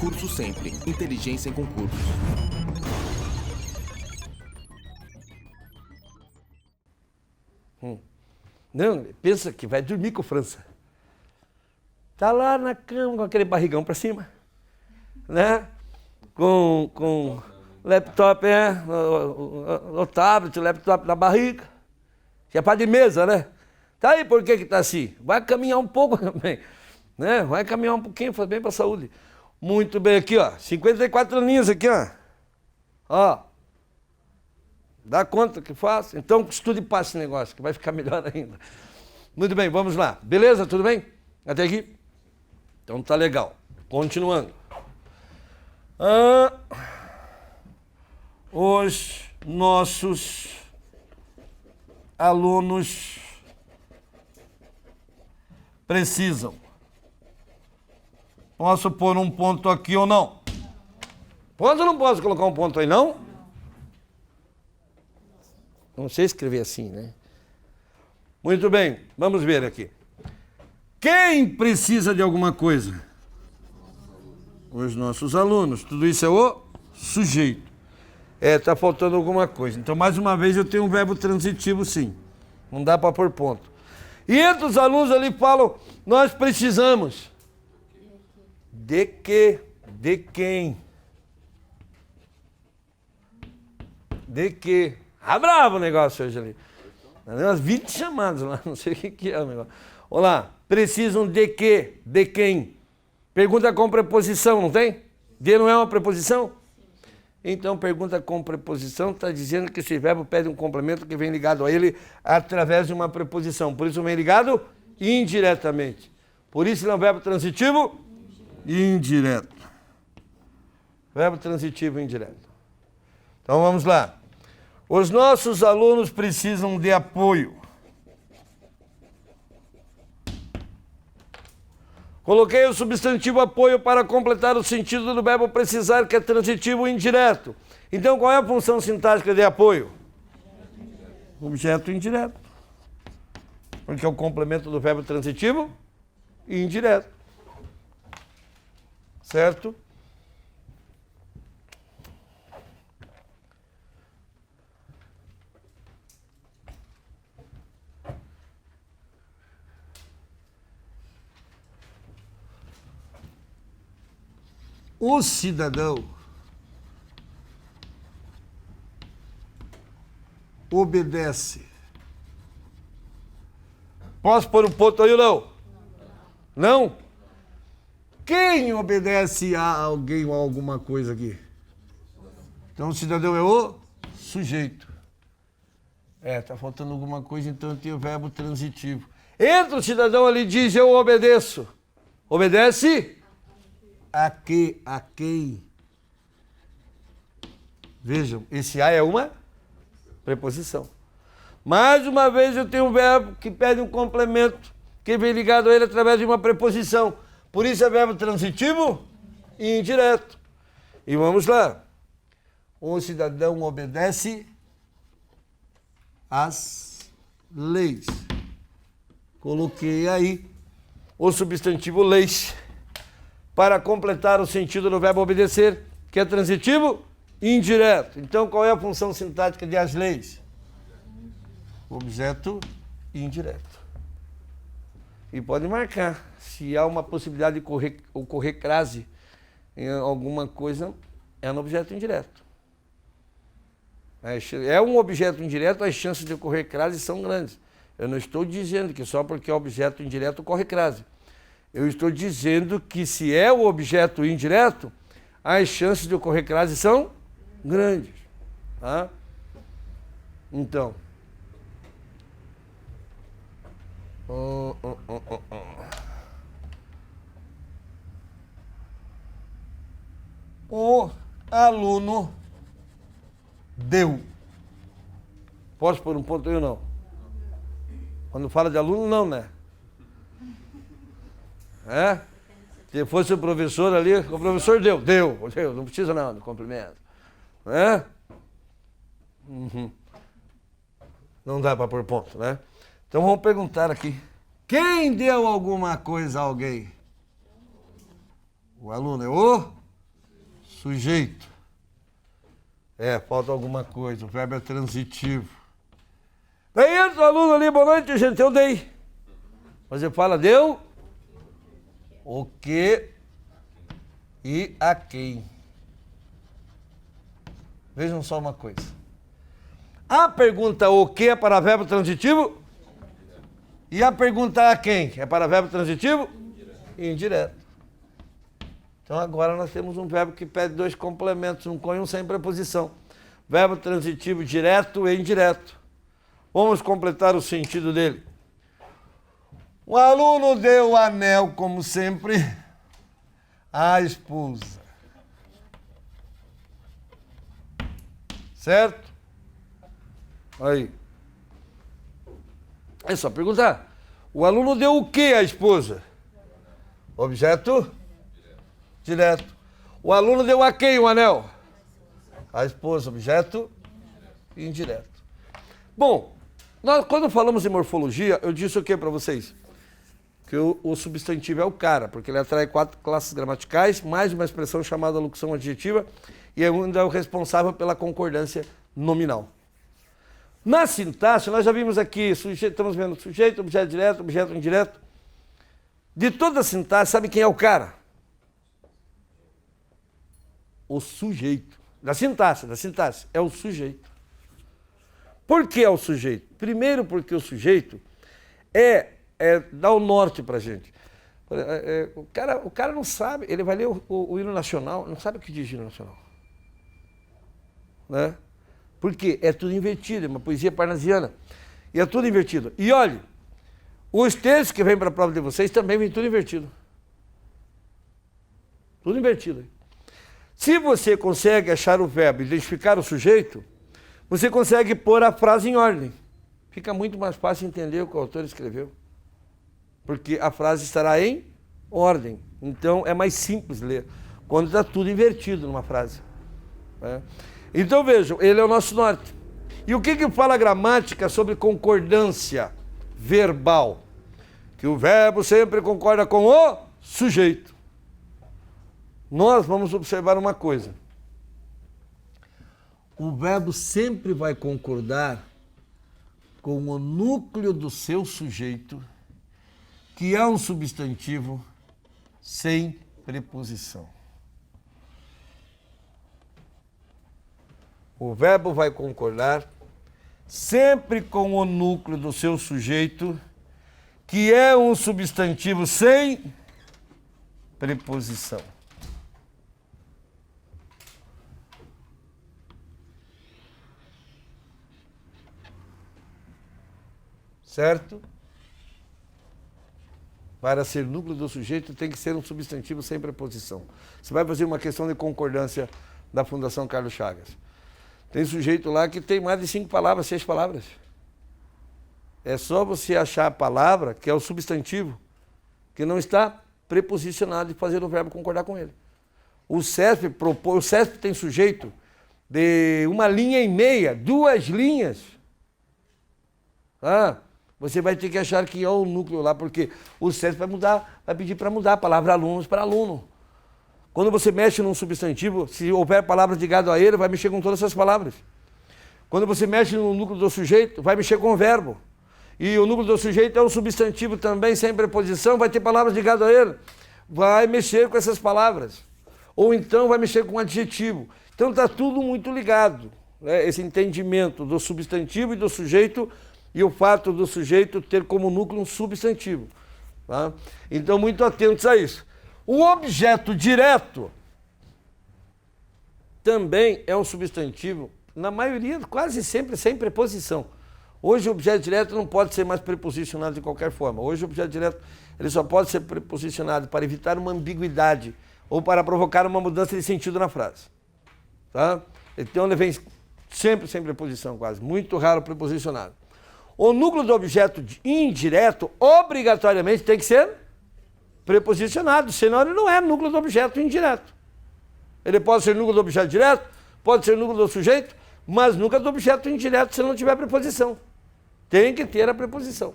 Concurso Sempre. Inteligência em concursos. Não, pensa que vai dormir com o França. Tá lá na cama com aquele barrigão pra cima, né? Com laptop, o tablet, o laptop na barriga. Que é para de mesa, né? Tá aí por que tá assim? Vai caminhar um pouco também, né? Vai caminhar um pouquinho, faz bem pra saúde. Muito bem, aqui ó, 54 linhas aqui ó. Ó, dá conta que faz? Então estude e passe esse negócio, que vai ficar melhor ainda. Muito bem, vamos lá. Beleza? Tudo bem? Até aqui? Então tá legal. Continuando. Os nossos alunos precisam. Posso pôr um ponto aqui ou não? Posso ou não posso colocar um ponto aí, não? Não sei escrever assim, né? Muito bem, vamos ver aqui. Quem precisa de alguma coisa? Os nossos alunos. Tudo isso é o sujeito. Tá faltando alguma coisa. Então, mais uma vez, eu tenho um verbo transitivo, sim. Não dá para pôr ponto. E entre os alunos ali falam, nós precisamos. De quê? De quem? De quê? Ah, bravo o negócio hoje ali. Umas 20 chamadas lá, não sei o que é o negócio. Olá, precisam de quê? De quem? Pergunta com preposição, não tem? De não é uma preposição? Então, pergunta com preposição está dizendo que esse verbo pede um complemento que vem ligado a ele através de uma preposição. Por isso vem ligado indiretamente. Por isso ele é um verbo transitivo indireto. Verbo transitivo indireto. Então vamos lá. Os nossos alunos precisam de apoio. Coloquei o substantivo apoio para completar o sentido do verbo precisar, que é transitivo indireto. Então, qual é a função sintática de apoio? Objeto indireto. Porque é o complemento do verbo transitivo indireto. Certo? O cidadão obedece. Posso pôr um ponto aí ou não? Não? Quem obedece a alguém ou a alguma coisa aqui? Então o cidadão é o sujeito. Tá faltando alguma coisa, então tem o verbo transitivo. Entra o cidadão ali e diz, eu obedeço. Obedece? A que? A quem? Vejam, esse a é uma preposição. Mais uma vez eu tenho um verbo que pede um complemento, que vem ligado a ele através de uma preposição. Por isso é verbo transitivo e indireto. E vamos lá. O cidadão obedece às leis. Coloquei aí o substantivo leis para completar o sentido do verbo obedecer, que é transitivo e indireto. Então, qual é a função sintática de as leis? Objeto indireto. E pode marcar, se há uma possibilidade de ocorrer crase em alguma coisa, é no objeto indireto. É um objeto indireto, as chances de ocorrer crase são grandes. Eu não estou dizendo que só porque é objeto indireto ocorre crase. Eu estou dizendo que se é o objeto indireto, as chances de ocorrer crase são grandes. Tá? Então. O aluno deu. Posso pôr um ponto aí ou não? Quando fala de aluno, não, né? Se fosse o professor ali, o professor deu, não precisa não, de complemento. Não dá para pôr ponto, né? Então vamos perguntar aqui. Quem deu alguma coisa a alguém? O aluno é o sujeito. Falta alguma coisa. O verbo é transitivo. Vem entra o aluno ali, boa noite, gente, eu dei. Você fala, deu o que e a quem. Vejam só uma coisa. A pergunta o que é para verbo transitivo? E a pergunta a quem? É para verbo transitivo? Indireto. Então agora nós temos um verbo que pede dois complementos, um com e um sem preposição. Verbo transitivo direto e indireto. Vamos completar o sentido dele. O aluno deu o anel, como sempre, à esposa. Certo? Aí. É só perguntar. O aluno deu o que à esposa? Objeto? Direto. O aluno deu a quem o anel? A esposa. Objeto? Indireto. Bom, nós, quando falamos em morfologia, eu disse o que para vocês? Que o substantivo é o cara, porque ele atrai 4 classes gramaticais, mais uma expressão chamada locução adjetiva, e ainda é o responsável pela concordância nominal. Na sintaxe, nós já vimos aqui, estamos vendo sujeito, objeto direto, objeto indireto. De toda a sintaxe, sabe quem é o cara? O sujeito. Da sintaxe, é o sujeito. Por que é o sujeito? Primeiro porque o sujeito dá o norte pra gente. O cara não sabe, ele vai ler o hino nacional, não sabe o que diz hino nacional. Né? Porque é tudo invertido, é uma poesia parnasiana. E é tudo invertido. E olha, os textos que vêm para a prova de vocês também vêm tudo invertido. Tudo invertido. Se você consegue achar o verbo, identificar o sujeito, você consegue pôr a frase em ordem. Fica muito mais fácil entender o que o autor escreveu. Porque a frase estará em ordem. Então é mais simples ler, quando está tudo invertido numa frase. Né? Então vejam, ele é o nosso norte. E o que fala a gramática sobre concordância verbal? Que o verbo sempre concorda com o sujeito. Nós vamos observar uma coisa. O verbo sempre vai concordar com o núcleo do seu sujeito, que é um substantivo sem preposição. O verbo vai concordar sempre com o núcleo do seu sujeito, que é um substantivo sem preposição. Certo? Para ser núcleo do sujeito tem que ser um substantivo sem preposição. Você vai fazer uma questão de concordância da Fundação Carlos Chagas. Tem sujeito lá que tem mais de 5 palavras, 6 palavras. É só você achar a palavra, que é o substantivo, que não está preposicionado e fazer o verbo concordar com ele. O CESP tem sujeito de 1,5 linha, 2 linhas. Você vai ter que achar que é o núcleo lá, porque o CESP vai pedir para mudar a palavra alunos para aluno. Quando você mexe num substantivo, se houver palavras ligadas a ele, vai mexer com todas essas palavras. Quando você mexe no núcleo do sujeito, vai mexer com o verbo. E o núcleo do sujeito é um substantivo também, sem preposição, vai ter palavras ligadas a ele. Vai mexer com essas palavras. Ou então vai mexer com um adjetivo. Então está tudo muito ligado, né? Esse entendimento do substantivo e do sujeito, e o fato do sujeito ter como núcleo um substantivo. Tá? Então, muito atentos a isso. O objeto direto também é um substantivo, na maioria, quase sempre, sem preposição. Hoje o objeto direto não pode ser mais preposicionado de qualquer forma. Hoje o objeto direto ele só pode ser preposicionado para evitar uma ambiguidade ou para provocar uma mudança de sentido na frase. Tá? Então ele vem sempre sem preposição, quase. Muito raro preposicionado. O núcleo do objeto indireto, obrigatoriamente, tem que ser preposicionado, senão ele não é núcleo do objeto indireto. Ele pode ser núcleo do objeto direto, pode ser núcleo do sujeito, mas nunca do objeto indireto se não tiver preposição. Tem que ter a preposição.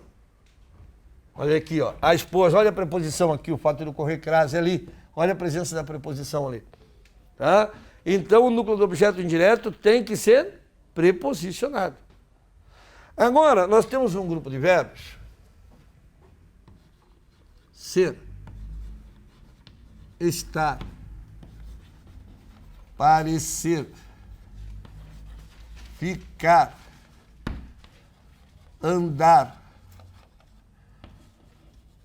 Olha aqui, ó, a esposa, olha a preposição aqui, o fato de ocorrer crase ali, olha a presença da preposição ali. Tá? Então, o núcleo do objeto indireto tem que ser preposicionado. Agora, nós temos um grupo de verbos. Ser, estar, parecer, ficar, andar,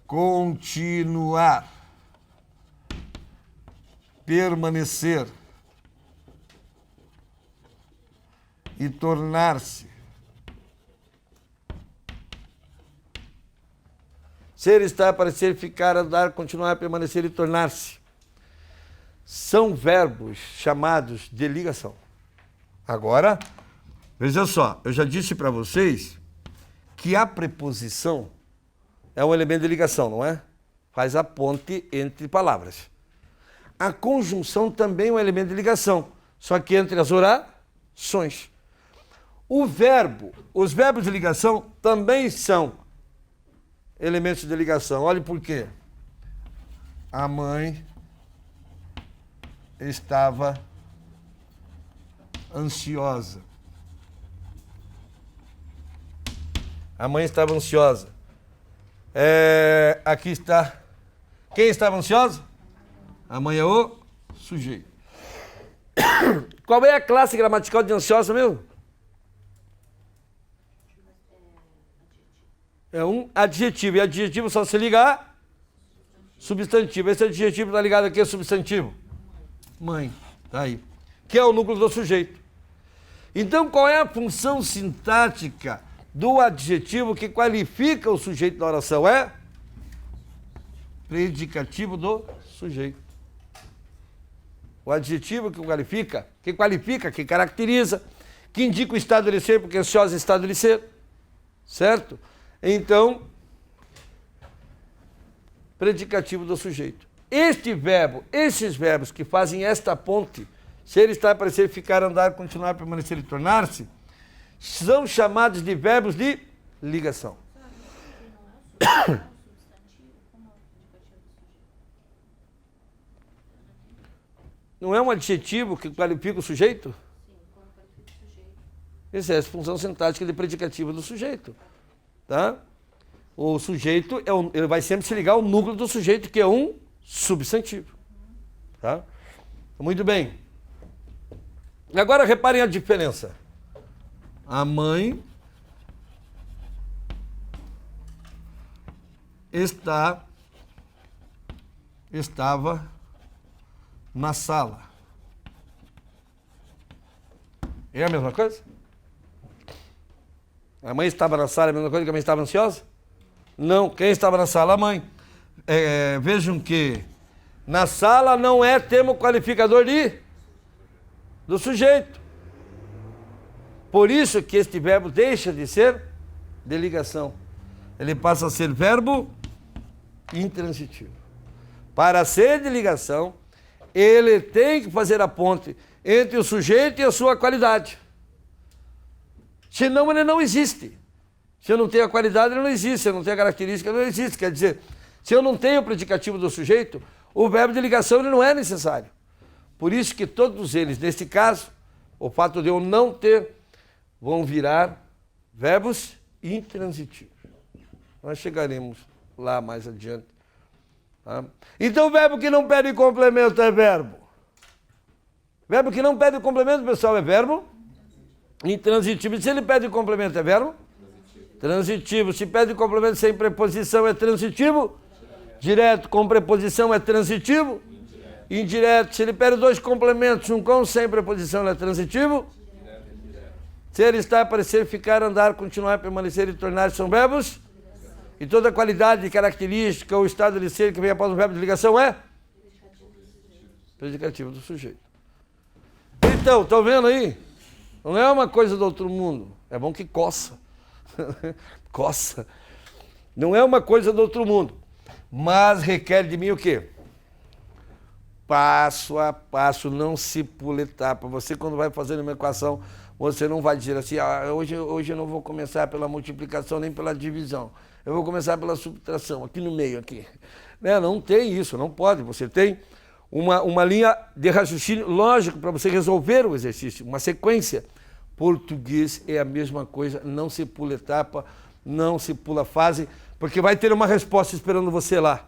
continuar, permanecer e tornar-se. Ser, estar, parecer, ficar, andar, continuar, permanecer e tornar-se. São verbos chamados de ligação. Agora, veja só, eu já disse para vocês que a preposição é um elemento de ligação, não é? Faz a ponte entre palavras. A conjunção também é um elemento de ligação, só que entre as orações. Os verbos de ligação também são elementos de ligação. Olhe por quê. A mãe estava ansiosa. A mãe estava ansiosa. Aqui está. Quem estava ansiosa? A mãe é o sujeito. Qual é a classe gramatical de ansiosa, meu? É um adjetivo. E adjetivo só se liga a substantivo. Esse adjetivo está ligado aqui a substantivo. Mãe. Tá aí. Que é o núcleo do sujeito. Então, qual é a função sintática do adjetivo que qualifica o sujeito da oração? É predicativo do sujeito. O adjetivo que qualifica, que caracteriza, que indica o estado de ser, porque ansiosa é estado de ser. Certo? Então, predicativo do sujeito. Esses verbos que fazem esta ponte, ser, estar, parecer, ficar, andar, continuar, permanecer e tornar-se, são chamados de verbos de ligação. Não é um adjetivo que qualifica o sujeito? Essa é a função sintática de predicativo do sujeito. Tá? O sujeito ele vai sempre se ligar ao núcleo do sujeito, que é um substantivo. Tá? Muito bem. Agora reparem a diferença. A mãe estava na sala. É a mesma coisa? A mãe estava na sala, é a mesma coisa que a mãe estava ansiosa? Não. Quem estava na sala? A mãe. Vejam que na sala não é termo qualificador do sujeito. Por isso que este verbo deixa de ser de ligação. Ele passa a ser verbo intransitivo. Para ser de ligação, ele tem que fazer a ponte entre o sujeito e a sua qualidade. Senão ele não existe. Se eu não tenho a qualidade, ele não existe. Se eu não tenho a característica, ele não existe. Quer dizer, se eu não tenho o predicativo do sujeito, o verbo de ligação ele não é necessário. Por isso que todos eles, neste caso, o fato de eu não ter, vão virar verbos intransitivos. Nós chegaremos lá mais adiante. Tá? Então, o verbo que não pede complemento é verbo. Verbo que não pede complemento, pessoal, é verbo intransitivo. E se ele pede complemento, é verbo transitivo. Se pede complemento sem preposição, é transitivo. Direto com preposição é transitivo. Indireto. Se ele pede dois complementos, um com sem preposição, ele é transitivo. Ser, estar, parecer, ficar, andar, continuar, permanecer e tornar são verbos. E toda qualidade, característica ou estado de ser que vem após o verbo de ligação é predicativo do sujeito. Então, estão vendo aí? Não é uma coisa do outro mundo. É bom que coça. Coça. Não é uma coisa do outro mundo. Mas requer de mim o quê? Passo a passo, não se pula etapa. Você, quando vai fazendo uma equação, você não vai dizer assim, hoje eu não vou começar pela multiplicação nem pela divisão. Eu vou começar pela subtração, aqui no meio, aqui. Né? Não tem isso, não pode. Você tem uma linha de raciocínio lógico para você resolver o exercício, uma sequência. Português é a mesma coisa, não se pula etapa, não se pula fase, porque vai ter uma resposta esperando você lá.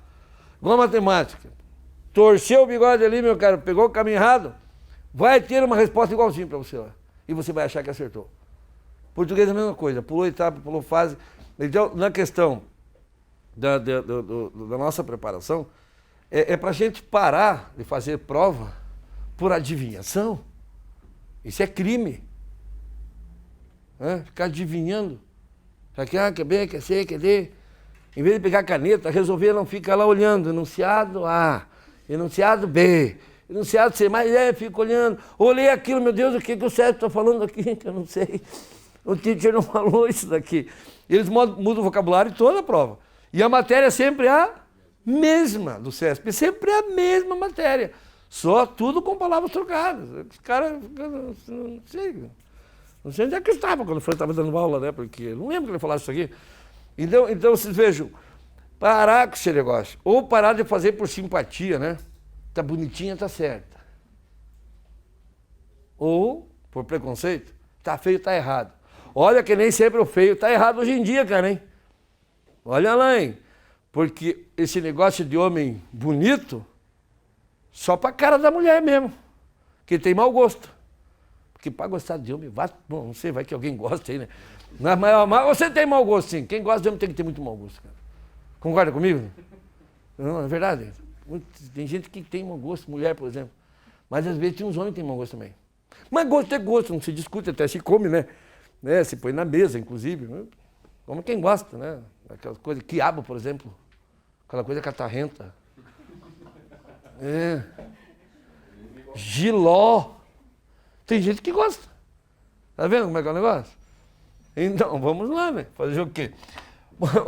Igual a matemática. Torceu o bigode ali, meu cara, pegou o caminho errado, vai ter uma resposta igualzinho para você lá. E você vai achar que acertou. Português é a mesma coisa, pulou etapa, pulou fase. Então, na questão da nossa preparação, é para a gente parar de fazer prova por adivinhação. Isso é crime. Ficar adivinhando. Quer B, quer C, quer D. Em vez de pegar a caneta, resolver, não fica lá olhando. Enunciado A, enunciado B, enunciado C, mas fica olhando. Olhei aquilo, meu Deus, o que o Sérgio está falando aqui, que eu não sei. O teacher não falou isso daqui. Eles mudam o vocabulário toda a prova. E a matéria é sempre a mesma do CESP, sempre a mesma matéria. Só tudo com palavras trocadas. Os caras, não sei onde é que eu estava quando o Fran estava dando aula, né? Porque eu não lembro que ele falasse isso aqui. Então vocês vejam, parar com esse negócio. Ou parar de fazer por simpatia, né? Tá bonitinha, tá certa. Ou, por preconceito, tá feio, tá errado. Olha que nem sempre o feio tá errado hoje em dia, cara, hein? Olha lá, hein? Porque esse negócio de homem bonito, só pra cara da mulher mesmo, que tem mau gosto. Porque para gostar de homem, bom, não sei, vai que alguém gosta aí, né? Mas você tem mau gosto, sim. Quem gosta de homem tem que ter muito mau gosto, cara. Concorda comigo? Não, é verdade. Tem gente que tem mau gosto, mulher, por exemplo. Mas às vezes tem uns homens que têm mau gosto também. Mas gosto é gosto, não se discute, até se come, né? Se põe na mesa, inclusive. Como quem gosta, né? Aquela coisa, quiabo, por exemplo. Aquela coisa catarrenta. Giló. Tem gente que gosta. Tá vendo como é que é o negócio? Então, vamos lá, né? Fazer o quê?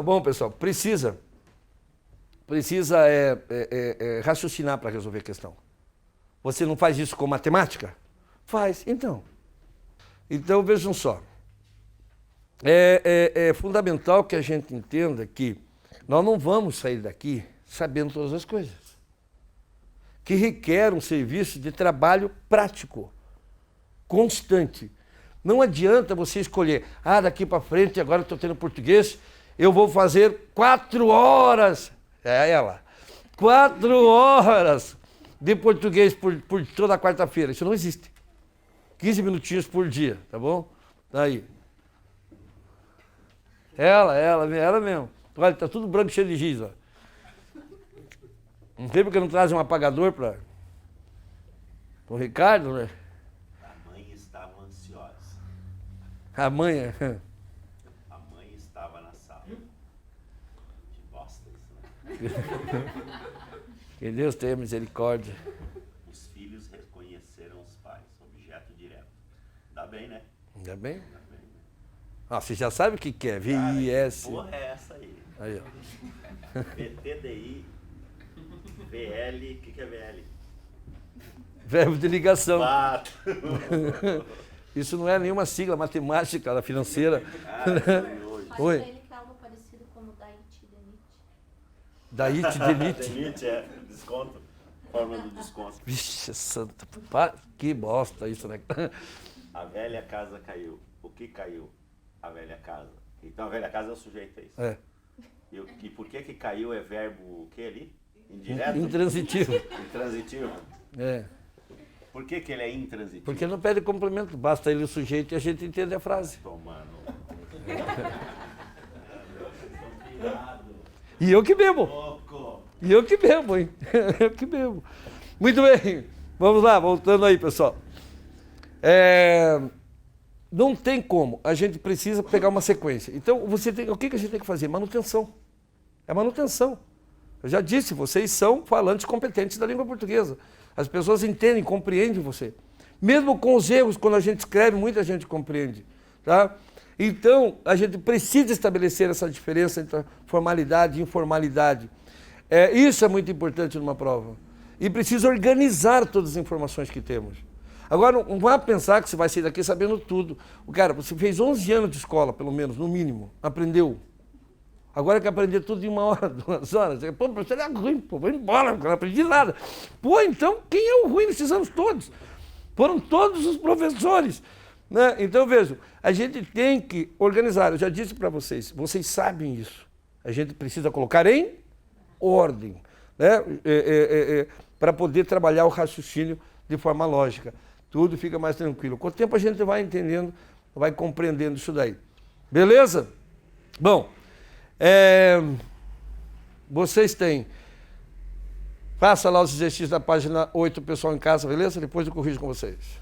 Bom, pessoal, precisa raciocinar para resolver a questão. Você não faz isso com matemática? Faz, então. Então, vejam só. É fundamental que a gente entenda que nós não vamos sair daqui sabendo todas as coisas. Que requer um serviço de trabalho prático, constante. Não adianta você escolher, daqui para frente, agora eu estou tendo português, eu vou fazer 4 horas, 4 horas de português por toda quarta-feira. Isso não existe. 15 minutinhos por dia, tá bom? Aí. Ela mesmo. Olha, tá tudo branco, cheio de giz, ó. Não sei porque não trazem um apagador para o Ricardo, né? A mãe estava ansiosa. A mãe estava na sala. Que bosta isso, né? Que Deus tenha misericórdia. Os filhos reconheceram os pais. Objeto direto. Dá bem, né? Ainda bem? Dá bem, né? Você já sabe o que é, VIS. Que porra é essa aí? Aí, ó. PDI, VL, o que é VL? Verbo de ligação. 4. Isso não é nenhuma sigla matemática financeira. Oi. Ele que é algo parecido como DAIT, DENIT. DAIT, DENIT. DENIT é desconto. Forma do desconto. Vixe, santa. Que bosta isso, né? A velha casa caiu. O que caiu? A velha casa. Então a velha casa é o sujeito, é isso? É. E por que caiu é verbo o que ali? Indireto? Intransitivo. Intransitivo. É. Por que ele é intransitivo? Porque não pede complemento, basta ele o sujeito e a gente entende a frase. Tomando. E eu que bebo. Louco. E eu que bebo, hein? Eu que bebo. Muito bem. Vamos lá, voltando aí, pessoal. Não tem como. A gente precisa pegar uma sequência. Então, o que a gente tem que fazer? Manutenção. É manutenção. Eu já disse, vocês são falantes competentes da língua portuguesa. As pessoas entendem, compreendem você. Mesmo com os erros, quando a gente escreve, muita gente compreende. Tá? Então, a gente precisa estabelecer essa diferença entre formalidade e informalidade. Isso é muito importante numa prova. E precisa organizar todas as informações que temos. Agora, não vá pensar que você vai sair daqui sabendo tudo. Cara, você fez 11 anos de escola, pelo menos, no mínimo. Aprendeu. Agora que aprender tudo em 1 hora, 2 horas. Pô, professor, é ruim, pô, vou embora, não aprendi nada. Pô, então quem é o ruim nesses anos todos? Foram todos os professores. Né? Então, vejam, a gente tem que organizar. Eu já disse para vocês, vocês sabem isso. A gente precisa colocar em ordem, né? Para poder trabalhar o raciocínio de forma lógica. Tudo fica mais tranquilo. Com o tempo a gente vai entendendo, vai compreendendo isso daí. Beleza? Bom, vocês têm... Faça lá os exercícios da página 8, pessoal, em casa, beleza? Depois eu corrijo com vocês.